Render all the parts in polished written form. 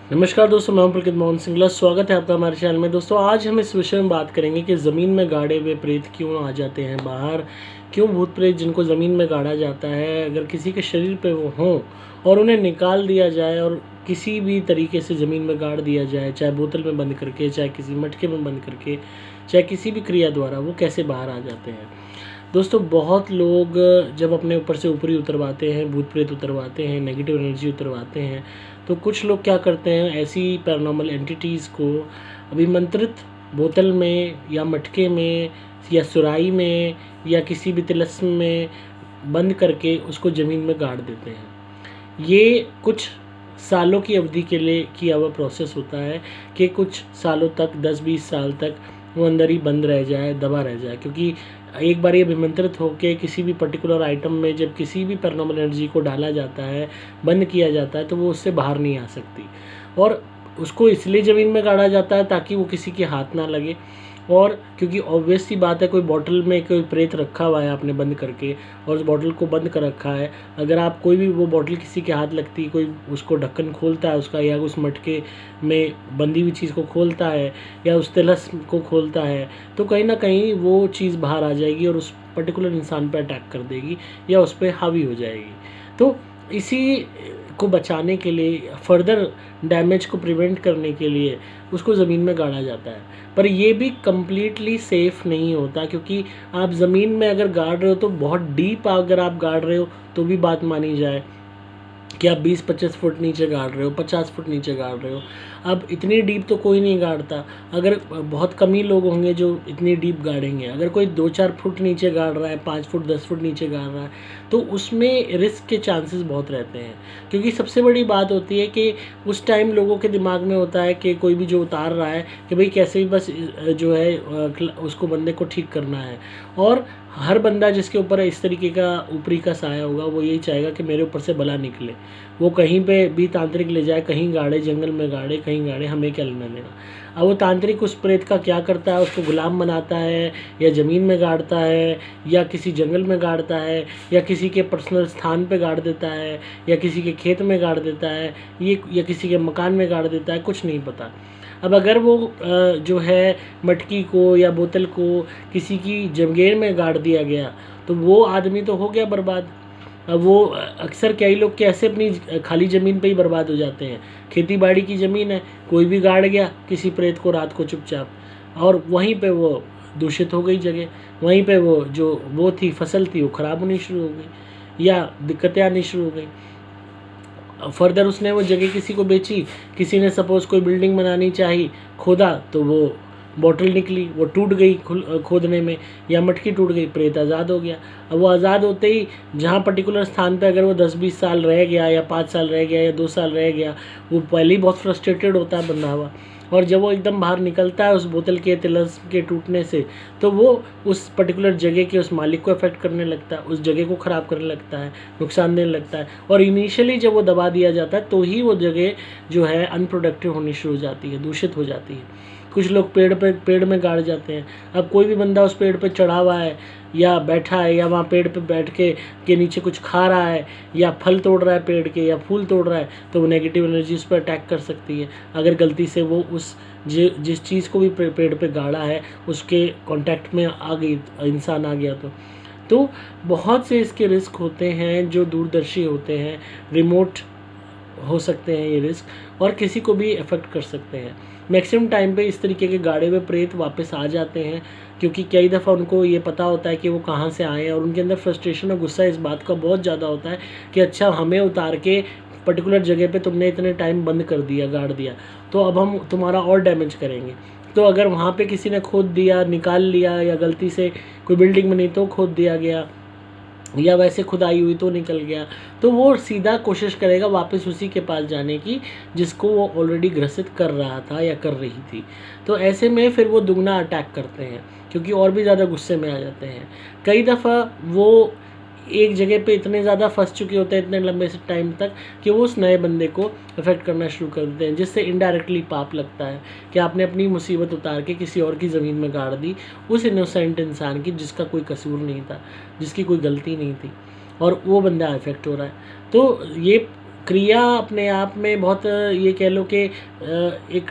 नमस्कार दोस्तों, मैं हूं पुलकित मोहन सिंगला। स्वागत है आपका हमारे चैनल में। दोस्तों, आज हम इस विषय में बात करेंगे कि ज़मीन में गाड़े हुए प्रेत क्यों आ जाते हैं बाहर। क्यों भूत प्रेत जिनको ज़मीन में गाड़ा जाता है, अगर किसी के शरीर पे वो हों और उन्हें निकाल दिया जाए और किसी भी तरीके से ज़मीन में गाड़ दिया जाए, चाहे बोतल में बंद करके, चाहे किसी मटके में बंद करके, चाहे किसी भी क्रिया द्वारा, वो कैसे बाहर आ जाते हैं। दोस्तों, बहुत लोग जब अपने ऊपर से ऊपरी उतरवाते हैं, भूत प्रेत उतरवाते हैं, नेगेटिव एनर्जी उतरवाते हैं, तो कुछ लोग क्या करते हैं, ऐसी पैरानॉर्मल एंटिटीज़ को अभिमंत्रित बोतल में या मटके में या सुराही में या किसी भी तिलस्म में बंद करके उसको ज़मीन में गाड़ देते हैं। ये कुछ सालों की अवधि के लिए किया हुआ प्रोसेस होता है कि कुछ सालों तक, 10-20 साल तक वो अंदर ही बंद रह जाए, दबा रह जाए, क्योंकि एक बार ये अभिमंत्रित होकर किसी भी पर्टिकुलर आइटम में जब किसी भी पैरानॉर्मल एनर्जी को डाला जाता है, बंद किया जाता है, तो वो उससे बाहर नहीं आ सकती। और उसको इसलिए ज़मीन में गाड़ा जाता है ताकि वो किसी के हाथ ना लगे। और क्योंकि ऑब्वियस सी बात है, कोई बॉटल में कोई प्रेत रखा हुआ है आपने बंद करके और उस बॉटल को बंद कर रखा है, अगर आप कोई भी वो बॉटल किसी के हाथ लगती, कोई उसको ढक्कन खोलता है उसका, या उस मटके में बंधी हुई चीज़ को खोलता है या उस तिलस्म को खोलता है, तो कहीं ना कहीं वो चीज़ बाहर आ जाएगी और उस पर्टिकुलर इंसान पर अटैक कर देगी या उस पर हावी हो जाएगी। तो इसी को बचाने के लिए, फर्दर डैमेज को प्रिवेंट करने के लिए उसको ज़मीन में गाड़ा जाता है। पर ये भी कम्प्लीटली सेफ़ नहीं होता, क्योंकि आप ज़मीन में अगर गाड़ रहे हो तो बहुत डीप अगर आप गाड़ रहे हो तो भी बात मानी जाए कि आप 20-25 फुट नीचे गाड़ रहे हो, 50 फुट नीचे गाड़ रहे हो। अब इतनी डीप तो कोई नहीं गाड़ता, अगर बहुत कम ही लोग होंगे जो इतनी डीप गाड़ेंगे। अगर कोई 2-4 फुट नीचे गाड़ रहा है, 5 फुट 10 फुट नीचे गाड़ रहा है, तो उसमें रिस्क के चांसेस बहुत रहते हैं। क्योंकि सबसे बड़ी बात होती है कि उस टाइम लोगों के दिमाग में होता है कि कोई भी जो उतार रहा है कि भाई कैसे भी बस जो है उसको बंदे को ठीक करना है। और हर बंदा जिसके ऊपर इस तरीके का ऊपरी का साया होगा, वो यही चाहेगा कि मेरे ऊपर से बला निकले। वो कहीं पे भी तांत्रिक ले जाए, कहीं गाड़े, जंगल में गाड़े, कहीं गाड़े, हमें क्या लेना देना। अब वो तांत्रिक उस प्रेत का क्या करता है, उसको गुलाम बनाता है या ज़मीन में गाड़ता है या किसी जंगल में गाड़ता है या किसी के पर्सनल स्थान पे गाड़ देता है या किसी के खेत में गाड़ देता है, ये या किसी के मकान में गाड़ देता है, कुछ नहीं पता। अब अगर वो जो है मटकी को या बोतल को किसी की जंगेर में गाड़ दिया गया, तो वो आदमी तो हो गया बर्बाद। अब वो अक्सर कई लोग कैसे अपनी खाली ज़मीन पे ही बर्बाद हो जाते हैं। खेती बाड़ी की ज़मीन है, कोई भी गाड़ गया किसी प्रेत को रात को चुपचाप, और वहीं पे वो दूषित हो गई जगह, वहीं पे वो जो वो थी फसल थी वो ख़राब होनी शुरू हो गई या दिक्कतें आनी शुरू हो गई। फर्दर उसने वो जगह किसी को बेची, किसी ने सपोज़ कोई बिल्डिंग बनानी चाहिए, खोदा तो वो बॉटल निकली, वो टूट गई खोदने में, या मटकी टूट गई, प्रेत आज़ाद हो गया। अब वो आज़ाद होते ही जहाँ पर्टिकुलर स्थान पे अगर वो 10-20 साल रह गया या 5 साल रह गया या 2 साल रह गया, वो पहले ही बहुत फ्रस्ट्रेटेड होता है बंधा हुआ, और जब वो एकदम बाहर निकलता है उस बोतल के तिलस्म के टूटने से, तो वो उस पर्टिकुलर जगह के उस मालिक को अफेक्ट करने लगता है, उस जगह को ख़राब करने लगता है, नुकसान देने लगता है। और इनिशियली जब वो दबा दिया जाता है तो ही वो जगह जो है अनप्रोडक्टिव होनी शुरू हो जाती है, दूषित हो जाती है। कुछ लोग पेड़ में गाड़ जाते हैं। अब कोई भी बंदा उस पेड़ पे चढ़ा हुआ है या बैठा है या वहाँ पेड़ पे बैठ के नीचे कुछ खा रहा है या फल तोड़ रहा है पेड़ के या फूल तोड़ रहा है, तो वो नेगेटिव एनर्जी उस पर अटैक कर सकती है। अगर गलती से वो उस जिस चीज़ को भी पेड़ पे गाड़ा है उसके कांटेक्ट में आ गई, इंसान आ गया तो बहुत से इसके रिस्क होते हैं जो दूरदर्शी होते हैं, रिमोट हो सकते हैं ये रिस्क, और किसी को भी अफेक्ट कर सकते हैं। मैक्सिमम टाइम पे इस तरीके के गाड़े हुए प्रेत वापस आ जाते हैं, क्योंकि कई दफ़ा उनको ये पता होता है कि वो कहाँ से आए हैं, और उनके अंदर फ्रस्ट्रेशन और गुस्सा इस बात का बहुत ज़्यादा होता है कि अच्छा, हमें उतार के पर्टिकुलर जगह पे तुमने इतने टाइम बंद कर दिया, गाड़ दिया, तो अब हम तुम्हारा और डैमेज करेंगे। तो अगर वहाँ पे किसी ने खोद दिया, निकाल लिया, या गलती से कोई बिल्डिंग बनी तो खोद दिया गया, या वैसे खुदाई हुई तो निकल गया, तो वो सीधा कोशिश करेगा वापस उसी के पास जाने की जिसको वो ऑलरेडी ग्रसित कर रहा था या कर रही थी। तो ऐसे में फिर वो दुगना अटैक करते हैं, क्योंकि और भी ज़्यादा गुस्से में आ जाते हैं। कई दफ़ा वो एक जगह पे इतने ज़्यादा फंस चुके होते हैं इतने लंबे से टाइम तक कि वो उस नए बंदे को अफेक्ट करना शुरू कर देते हैं, जिससे इनडायरेक्टली पाप लगता है कि आपने अपनी मुसीबत उतार के किसी और की ज़मीन में गाड़ दी, उस इनोसेंट इंसान की जिसका कोई कसूर नहीं था, जिसकी कोई गलती नहीं थी, और वो बंदा इफेक्ट हो रहा है। तो ये क्रिया अपने आप में बहुत ये कह लो कि एक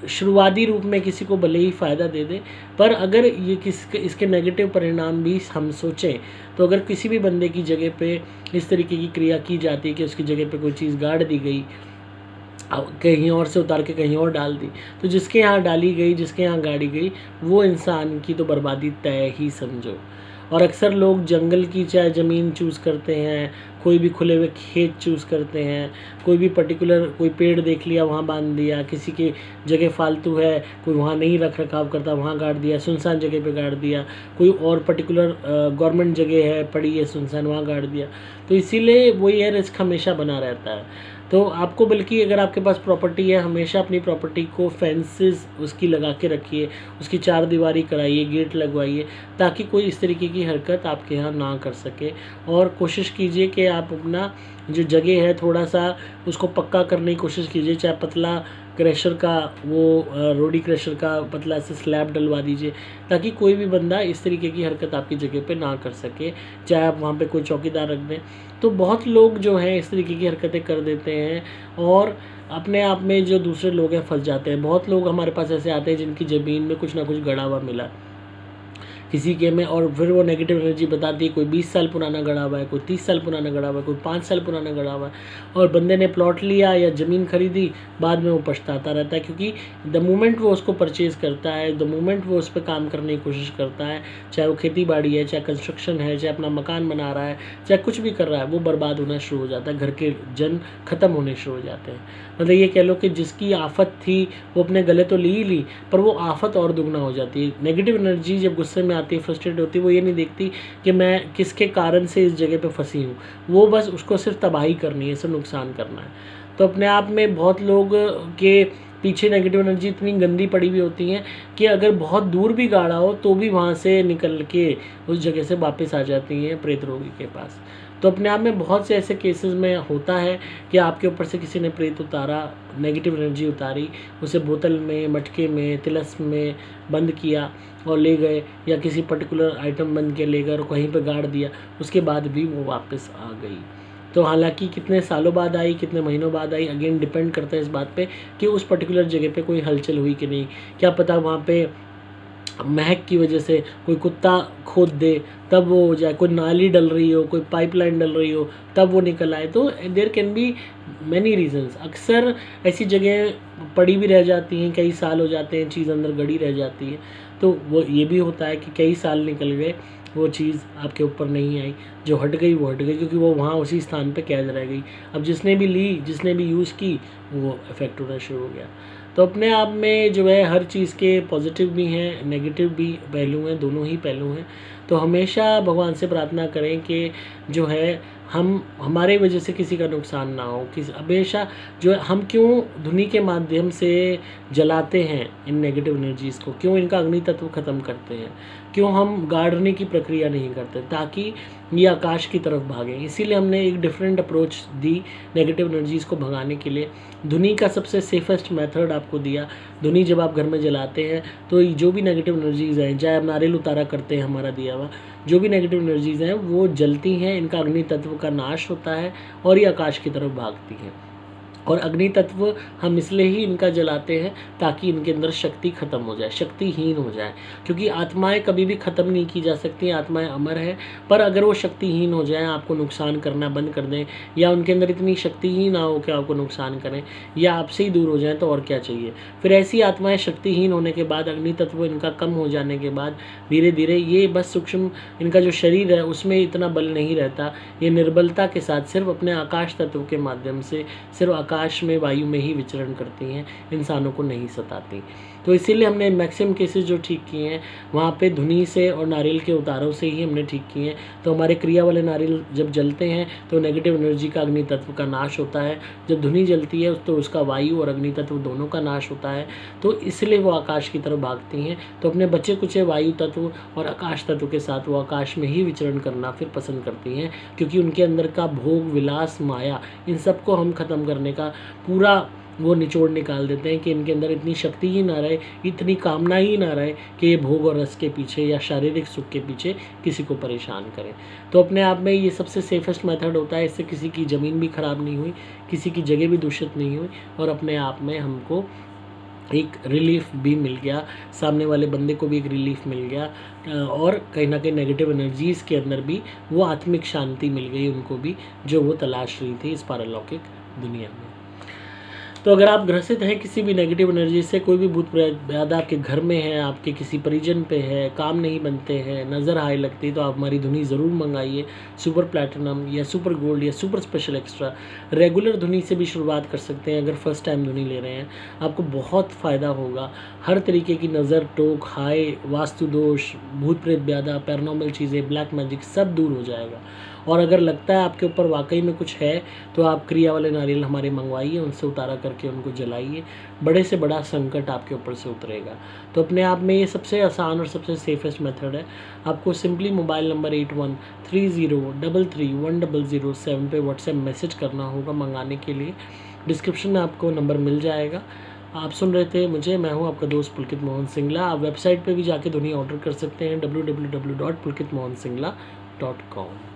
शुरुआती रूप में किसी को भले ही फ़ायदा दे दे, पर अगर ये इसके नेगेटिव परिणाम भी हम सोचें तो अगर किसी भी बंदे की जगह पे इस तरीके की क्रिया की जाती है कि उसकी जगह पे कोई चीज़ गाड़ दी गई, कहीं और से उतार के कहीं और डाल दी, तो जिसके यहाँ डाली गई, जिसके यहाँ गाड़ी गई, वो इंसान की तो बर्बादी तय ही समझो। और अक्सर लोग जंगल की चाहे ज़मीन चूज़ करते हैं, कोई भी खुले हुए खेत चूज़ करते हैं, कोई भी पर्टिकुलर कोई पेड़ देख लिया वहाँ बांध दिया, किसी की जगह फालतू है कोई वहाँ नहीं रख रखाव करता वहाँ गाड़ दिया, सुनसान जगह पे गाड़ दिया, कोई और पर्टिकुलर गवर्नमेंट जगह है पड़ी है सुनसान वहाँ गाड़ दिया। तो इसीलिए वही है, रिस्क हमेशा बना रहता है। तो आपको बल्कि अगर आपके पास प्रॉपर्टी है, हमेशा अपनी प्रॉपर्टी को फेंसेस उसकी लगा के रखिए, उसकी चार दीवारी कराइए, गेट लगवाइए, ताकि कोई इस तरीके की हरकत आपके यहाँ ना कर सके। और कोशिश कीजिए कि आप अपना जो जगह है थोड़ा सा उसको पक्का करने की कोशिश कीजिए, चाहे पतला क्रैशर का वो रोडी क्रैशर का पतला से स्लैब डलवा दीजिए, ताकि कोई भी बंदा इस तरीके की हरकत आपकी जगह पे ना कर सके। चाहे आप वहाँ पे कोई चौकीदार रख दें। तो बहुत लोग जो हैं इस तरीके की हरकतें कर देते हैं और अपने आप में जो दूसरे लोग हैं फंस जाते हैं। बहुत लोग हमारे पास ऐसे आते हैं जिनकी ज़मीन में कुछ ना कुछ गड़ा हुआ मिला किसी के में, और फिर वो नेगेटिव एनर्जी बताती है कोई 20 साल पुराना गड़ा हुआ है, कोई 30 साल पुराना गड़ा हुआ है, कोई 5 साल पुराना गड़ा हुआ है, और बंदे ने प्लॉट लिया या ज़मीन खरीदी, बाद में वो पछताता रहता है। क्योंकि द मोमेंट वो उसको परचेज़ करता है, द मोमेंट वो उस पर काम करने की कोशिश करता है, चाहे वो खेती बाड़ी है, चाहे कंस्ट्रक्शन है, चाहे अपना मकान बना रहा है, चाहे कुछ भी कर रहा है, वो बर्बाद होना शुरू हो जाता है, घर के जन ख़त्म होने शुरू हो जाते हैं। मतलब ये कह लो कि जिसकी आफत थी वो अपने गले तो ली ही ली, पर वो आफत और दुगना हो जाती है। नेगेटिव एनर्जी जब गुस्से में आती है, फ्रस्ट्रेट होती है, वो ये नहीं देखती कि मैं किसके कारण से इस जगह पे फंसी हूँ, वो बस उसको सिर्फ तबाही करनी है, सिर्फ नुकसान करना है। तो अपने आप में बहुत लोग के पीछे नेगेटिव एनर्जी इतनी गंदी पड़ी हुई होती हैं कि अगर बहुत दूर भी गाड़ा हो तो भी वहाँ से निकल के उस जगह से वापस आ जाती हैं प्रेत रोगी के पास। तो अपने आप में बहुत से ऐसे केसेस में होता है कि आपके ऊपर से किसी ने प्रेत उतारा, नेगेटिव एनर्जी उतारी, उसे बोतल में, मटके में, तिलस्म में बंद किया और ले गए, या किसी पर्टिकुलर आइटम बंद के ले गए और कहीं पर गाड़ दिया, उसके बाद भी वो वापस आ गई। तो हालांकि कितने सालों बाद आई, कितने महीनों बाद आई, अगेन डिपेंड करता है इस बात पे कि उस पर्टिकुलर जगह पे कोई हलचल हुई कि नहीं। क्या पता वहाँ पे महक की वजह से कोई कुत्ता खोद दे तब वो हो जाए, कोई नाली डल रही हो, कोई पाइपलाइन डल रही हो तब वो निकल आए। तो there can be many reasons. अक्सर ऐसी जगह पड़ी भी रह जाती हैं, कई साल हो जाते हैं, चीज़ अंदर गड़ी रह जाती है। तो वो ये भी होता है कि कई साल निकल गए, वो चीज़ आपके ऊपर नहीं आई, जो हट गई वो हट गई, क्योंकि वो वहाँ उसी स्थान पे कैद रह गई। अब जिसने भी ली, जिसने भी यूज़ की, वो इफ़ेक्ट होना शुरू हो गया। तो अपने आप में जो है हर चीज़ के पॉजिटिव भी हैं, नेगेटिव भी पहलू हैं, दोनों ही पहलू हैं। तो हमेशा भगवान से प्रार्थना करें कि जो है हमारे वजह से किसी का नुकसान ना हो। हमेशा जो है हम क्यों धुनी के माध्यम से जलाते हैं इन नेगेटिव एनर्जीज़ को, क्यों इनका अग्नि तत्व ख़त्म करते हैं, क्यों हम गाड़ने की प्रक्रिया नहीं करते, ताकि ये आकाश की तरफ भागें। इसीलिए हमने एक डिफरेंट अप्रोच दी नेगेटिव एनर्जीज़ को भगाने के लिए। धुनी का सबसे सेफेस्ट मेथड आपको दिया। धुनी जब आप घर में जलाते हैं तो जो भी नेगेटिव एनर्जीज़ हैं, चाहे आप नारियल उतारा करते हैं हमारा दिया हुआ, जो भी नेगेटिव एनर्जीज़ हैं वो जलती हैं, इनका अग्नि तत्व का नाश होता है और ये आकाश की तरफ भागती हैं। और अग्नि तत्व हम इसलिए ही इनका जलाते हैं ताकि इनके अंदर शक्ति ख़त्म हो जाए, शक्तिहीन हो जाए। क्योंकि आत्माएं कभी भी ख़त्म नहीं की जा सकती, आत्माएं अमर है। पर अगर वो शक्तिहीन हो जाएं, आपको नुकसान करना बंद कर दें, या उनके अंदर इतनी शक्ति ही ना हो कि आपको नुकसान करें, या आपसे ही दूर हो जाएं, तो और क्या चाहिए। फिर ऐसी आत्माएं शक्तिहीन होने के बाद, अग्नि तत्व इनका कम हो जाने के बाद, धीरे धीरे ये बस सूक्ष्म इनका जो शरीर है उसमें इतना बल नहीं रहता, ये निर्बलता के साथ सिर्फ अपने आकाश तत्व के माध्यम से, सिर्फ आकाश में, वायु में ही विचरण करती हैं, इंसानों को नहीं सताती। तो इसीलिए हमने मैक्सिमम केसेस जो ठीक किए हैं वहाँ पे धुनी से और नारियल के उतारों से ही हमने ठीक किए हैं। तो हमारे क्रिया वाले नारियल जब जलते हैं तो नेगेटिव एनर्जी का अग्नि तत्व का नाश होता है। जब धुनी जलती है तो उसका वायु और अग्नि तत्व दोनों का नाश होता है। तो इसलिए वो आकाश की तरफ भागती हैं। तो अपने बचे कुचे वायु तत्व और आकाश तत्व के साथ वो आकाश में ही विचरण करना फिर पसंद करती हैं, क्योंकि उनके अंदर का भोग, विलास, माया, इन सबको हम ख़त्म करने का पूरा वो निचोड़ निकाल देते हैं कि इनके अंदर इतनी शक्ति ही ना रहे, इतनी कामना ही ना रहे कि ये भोग और रस के पीछे या शारीरिक सुख के पीछे किसी को परेशान करें। तो अपने आप में ये सबसे सेफेस्ट मेथड होता है। इससे किसी की ज़मीन भी ख़राब नहीं हुई, किसी की जगह भी दूषित नहीं हुई, और अपने आप में हमको एक रिलीफ भी मिल गया, सामने वाले बंदे को भी एक रिलीफ मिल गया, और कहीं ना कहीं नेगेटिव एनर्जीज़ के अंदर भी वो आत्मिक शांति मिल गई उनको भी, जो वो तलाश रही थी इस पारलौकिक दुनिया में। तो अगर आप ग्रसित हैं किसी भी नेगेटिव एनर्जी से, कोई भी भूत प्रेत आपके घर में है, आपके किसी परिजन पे है, काम नहीं बनते हैं, नज़र हाई लगती, तो आप हमारी धुनी ज़रूर मंगाइए। सुपर प्लैटिनम या सुपर गोल्ड या सुपर स्पेशल एक्स्ट्रा। रेगुलर धुनी से भी शुरुआत कर सकते हैं। अगर फर्स्ट टाइम धुनी ले रहे हैं, आपको बहुत फ़ायदा होगा। हर तरीके की नज़र, टोक, हाई, वास्तु दोष, भूत प्रेत ब्यादा, पैरानॉर्मल चीज़ें, ब्लैक मैजिक सब दूर हो जाएगा। और अगर लगता है आपके ऊपर वाकई में कुछ है, तो आप क्रिया वाले नारियल हमारे मंगवाइए, उनसे उतारा करके उनको जलाइए। बड़े से बड़ा संकट आपके ऊपर से उतरेगा। तो अपने आप में ये सबसे आसान और सबसे सेफेस्ट मेथड है। आपको सिंपली मोबाइल नंबर 8130331007 पे व्हाट्सएप मैसेज करना होगा मंगाने के लिए। डिस्क्रिप्शन में आपको नंबर मिल जाएगा। आप सुन रहे थे मुझे, मैं हूं आपका दोस्त पुलकित मोहन सिंगला। आप वेबसाइट पे भी जाके धुनी ऑर्डर कर सकते हैं www.pulkitmohansingla.com।